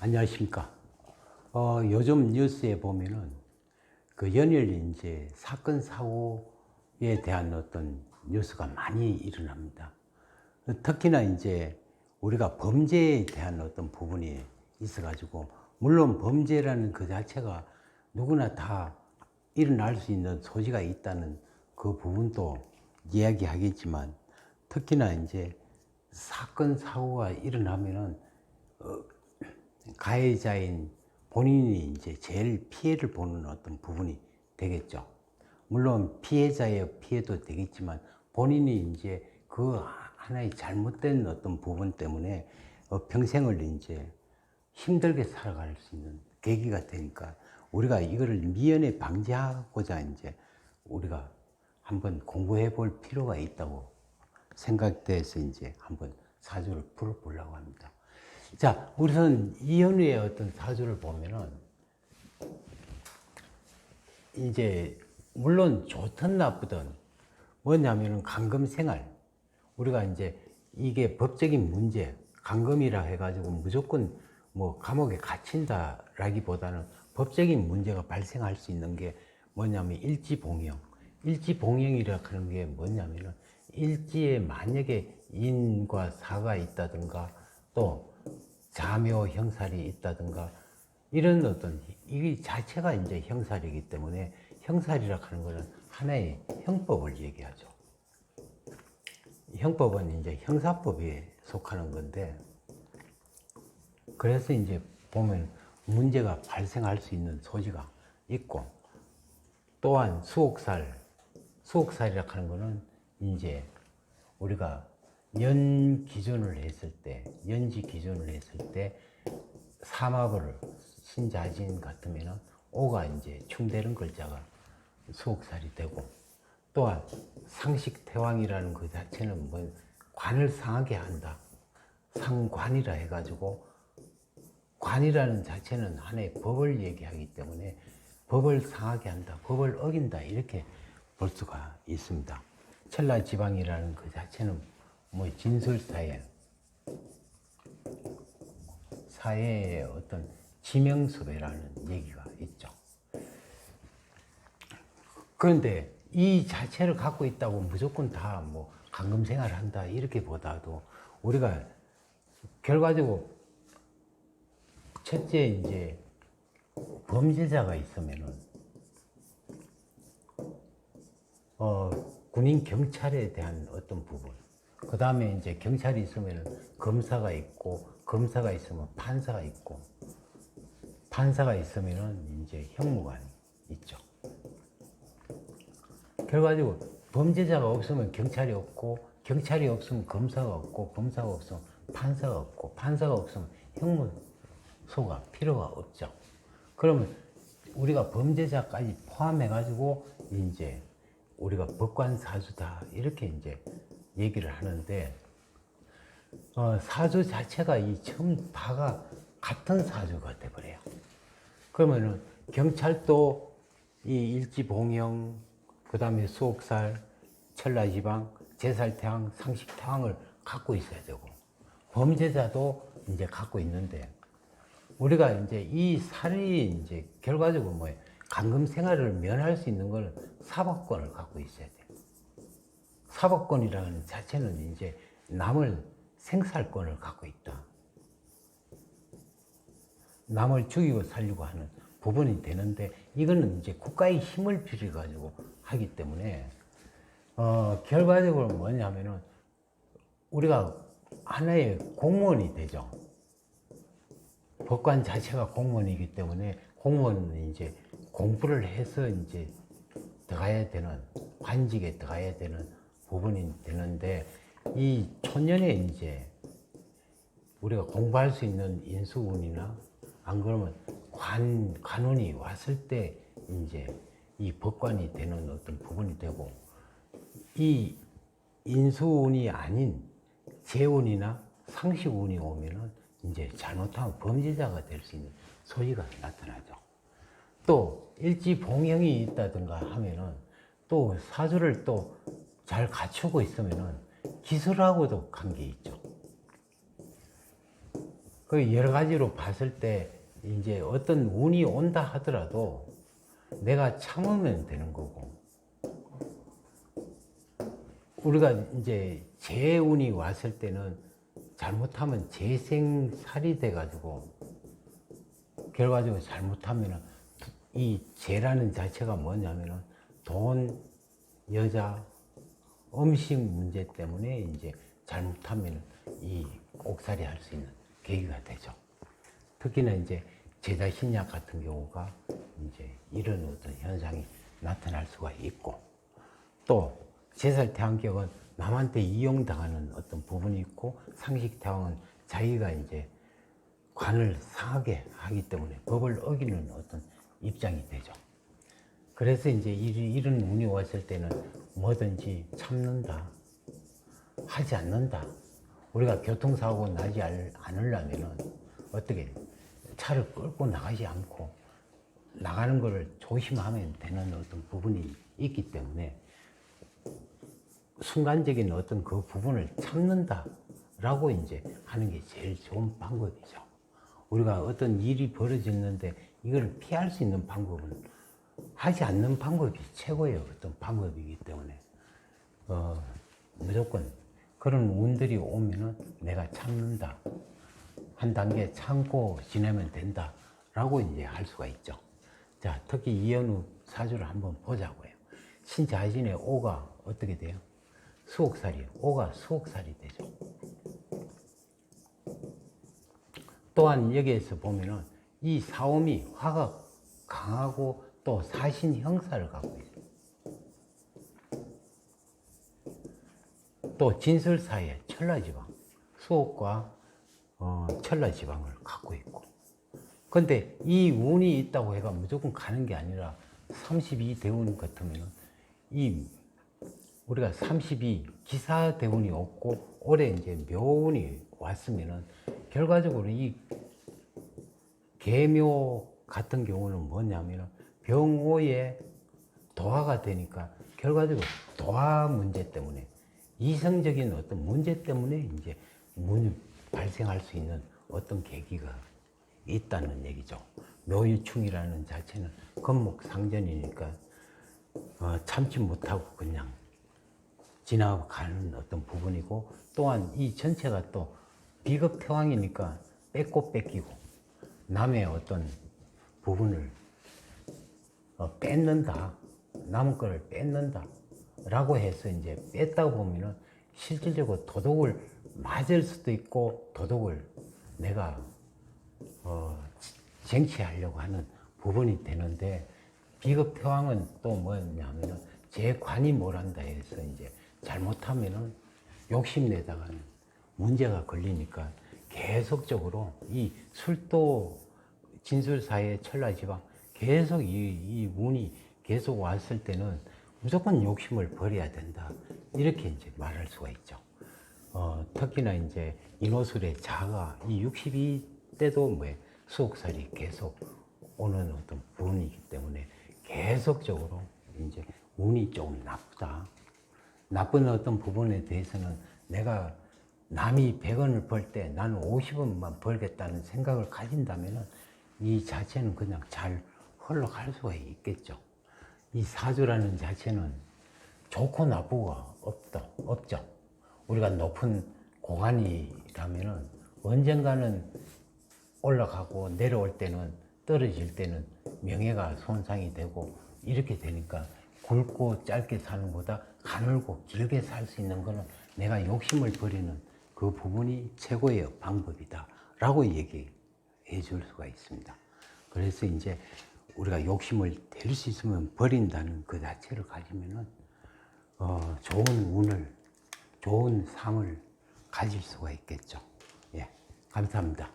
안녕하십니까. 요즘 뉴스에 보면은 그 연일 이제 사건, 사고에 대한 어떤 뉴스가 많이 일어납니다. 특히나 이제 우리가 범죄에 대한 어떤 부분이 있어가지고, 물론 범죄라는 그 자체가 누구나 다 일어날 수 있는 소지가 있다는 그 부분도 이야기하겠지만, 특히나 이제 사건, 사고가 일어나면은 가해자인 본인이 이제 제일 피해를 보는 어떤 부분이 되겠죠. 물론 피해자의 피해도 되겠지만 본인이 이제 그 하나의 잘못된 어떤 부분 때문에 평생을 이제 힘들게 살아갈 수 있는 계기가 되니까, 우리가 이거를 미연에 방지하고자 이제 우리가 한번 공부해 볼 필요가 있다고 생각돼서 이제 한번 사주를 풀어보려고 합니다. 자, 우선 이현우의 어떤 사주를 보면은 이제 물론 좋든 나쁘든 뭐냐면은 감금 생활, 우리가 이제 이게 법적인 문제, 감금이라 해가지고 무조건 뭐 감옥에 갇힌다라기보다는 법적인 문제가 발생할 수 있는 게 뭐냐면 일지봉영. 일지봉영이라 하는 게 뭐냐면은 일지에 만약에 인과 사가 있다든가 또 자묘 형살이 있다든가 이런 어떤 이 자체가 이제 형살이기 때문에, 형살이라 하는 것은 하나의 형법을 얘기하죠. 형법은 이제 형사법에 속하는 건데, 그래서 이제 보면 문제가 발생할 수 있는 소지가 있고, 또한 수옥살이라 하는 것은 이제 우리가 연 기준을 했을 때, 연지 기준을 했을 때 삼합을 신자진 같으면은 오가 이제 충되는 글자가 수옥살이 되고, 또한 상식태왕이라는 그 자체는 뭐 관을 상하게 한다, 상관이라 해가지고, 관이라는 자체는 하나의 법을 얘기하기 때문에 법을 상하게 한다, 법을 어긴다, 이렇게 볼 수가 있습니다. 천라지방이라는 그 자체는 뭐 사회의 어떤 지명수배라는 얘기가 있죠. 그런데 이 자체를 갖고 있다고 무조건 다 뭐 감금 생활을 한다 이렇게 보다도, 우리가 결과적으로 첫째 이제 범죄자가 있으면은 군인 경찰에 대한 어떤 부분, 그 다음에 이제 경찰이 있으면 검사가 있고, 검사가 있으면 판사가 있고, 판사가 있으면 이제 형무관이 있죠. 결과적으로 범죄자가 없으면 경찰이 없고, 경찰이 없으면 검사가 없고, 검사가 없으면 판사가 없고, 판사가 없으면 형무소가 필요가 없죠. 그러면 우리가 범죄자까지 포함해가지고 이제 우리가 법관사주다 이렇게 이제 얘기를 하는데, 사주 자체가 이 처음 다가 같은 사주가 돼버려요. 그러면은 경찰도 이 일지봉영, 그 다음에 수옥살, 천라지방, 제살태왕, 상식태왕을 갖고 있어야 되고, 범죄자도 이제 갖고 있는데, 우리가 이제 이 살이 이제 결과적으로 뭐예요? 감금 생활을 면할 수 있는 걸 사법권을 갖고 있어야 돼요. 사법권이라는 자체는 이제 남을 생살권을 갖고 있다, 남을 죽이고 살리고 하는 부분이 되는데, 이거는 이제 국가의 힘을 빌려가지고 하기 때문에, 결과적으로 뭐냐면은 우리가 하나의 공무원이 되죠. 법관 자체가 공무원이기 때문에 공무원은 이제 공부를 해서 이제 들어가야 되는, 관직에 들어가야 되는 부분이 되는데, 이 초년에 이제 우리가 공부할 수 있는 인수운이나 안 그러면 관운이 왔을 때 이제 이 법관이 되는 어떤 부분이 되고, 이 인수운이 아닌 재운이나 상식운이 오면은 이제 잘못하면 범죄자가 될 수 있는 소지가 나타나죠. 또 일지봉영이 있다든가 하면은 또 사주를 또 잘 갖추고 있으면은 기술하고도 관계 있죠. 그 여러 가지로 봤을 때 이제 어떤 운이 온다 하더라도 내가 참으면 되는 거고, 우리가 이제 재운이 왔을 때는 잘못하면 재생살이 돼가지고 결과적으로 잘못하면은 이 재라는 자체가 뭐냐면은 돈, 여자, 음식 문제 때문에 이제 잘못하면 이 옥살이 할 수 있는 계기가 되죠. 특히나 이제 제자신약 같은 경우가 이제 이런 어떤 현상이 나타날 수가 있고, 또 제살태왕격은 남한테 이용당하는 어떤 부분이 있고, 상식태왕은 자기가 이제 관을 상하게 하기 때문에 법을 어기는 어떤 입장이 되죠. 그래서 이제 이런 운이 왔을 때는 뭐든지 참는다, 하지 않는다. 우리가 교통사고 나지 않으려면은 어떻게 차를 끌고 나가지 않고 나가는 것을 조심하면 되는 어떤 부분이 있기 때문에 순간적인 어떤 그 부분을 참는다라고 이제 하는 게 제일 좋은 방법이죠. 우리가 어떤 일이 벌어졌는데 이걸 피할 수 있는 방법은 하지 않는 방법이 최고의 어떤 방법이기 때문에 무조건 그런 운들이 오면은 내가 참는다, 한 단계 참고 지내면 된다 라고 이제 할 수가 있죠. 자, 특히 이현우 사주를 한번 보자고요. 신자신의 오가 어떻게 돼요? 수옥살이에요. 오가 수옥살이 되죠. 또한 여기에서 보면은 이 사오미 화가 강하고 또 사신 형사를 갖고 있어요. 또 진술사에 천라지방, 수옥과 천라지방을 갖고 있고, 근데 이 운이 있다고 해가 무조건 가는 게 아니라 32대운 같으면 우리가 32 기사대운이 없고 올해 이제 묘운이 왔으면은 결과적으로 이 계묘 같은 경우는 뭐냐면은 병오에 도화가 되니까 결과적으로 도화 문제 때문에 이성적인 어떤 문제 때문에 이제 문이 발생할 수 있는 어떤 계기가 있다는 얘기죠. 묘유충이라는 자체는 건목상전이니까 참지 못하고 그냥 지나가는 어떤 부분이고, 또한 이 전체가 또 비겁태왕이니까 뺏고 뺏기고 남의 어떤 부분을 뺏는다, 남은 거를 뺏는다 라고 해서 이제 뺐다 보면은 실질적으로 도둑을 맞을 수도 있고 도둑을 내가 쟁취하려고 하는 부분이 되는데, 비겁태왕은 또 뭐냐면은 제 관이 뭘한다 해서 이제 잘못하면은 욕심내다가는 문제가 걸리니까 계속적으로 이 술도 진술사의 천라지방 계속 이 운이 계속 왔을 때는 무조건 욕심을 버려야 된다, 이렇게 이제 말할 수가 있죠. 특히나 이제 인호술의 자가 이 62대도 뭐 수옥살이 계속 오는 어떤 부분이기 때문에 계속적으로 이제 운이 조금 나쁘다. 나쁜 어떤 부분에 대해서는 내가 남이 100원을 벌 때 나는 50원만 벌겠다는 생각을 가진다면은 이 자체는 그냥 잘 흘러갈 수가 있겠죠. 이 사주라는 자체는 좋고 나쁘가 없죠. 우리가 높은 고관이라면은 언젠가는 올라가고 내려올 때는, 떨어질 때는 명예가 손상이 되고 이렇게 되니까 굵고 짧게 사는 것보다 가늘고 길게 살 수 있는 거는 내가 욕심을 버리는 그 부분이 최고의 방법이다 라고 얘기해 줄 수가 있습니다. 그래서 이제 우리가 욕심을 될 수 있으면 버린다는 그 자체를 가지면은 좋은 운을, 좋은 삶을 가질 수가 있겠죠. 예, 감사합니다.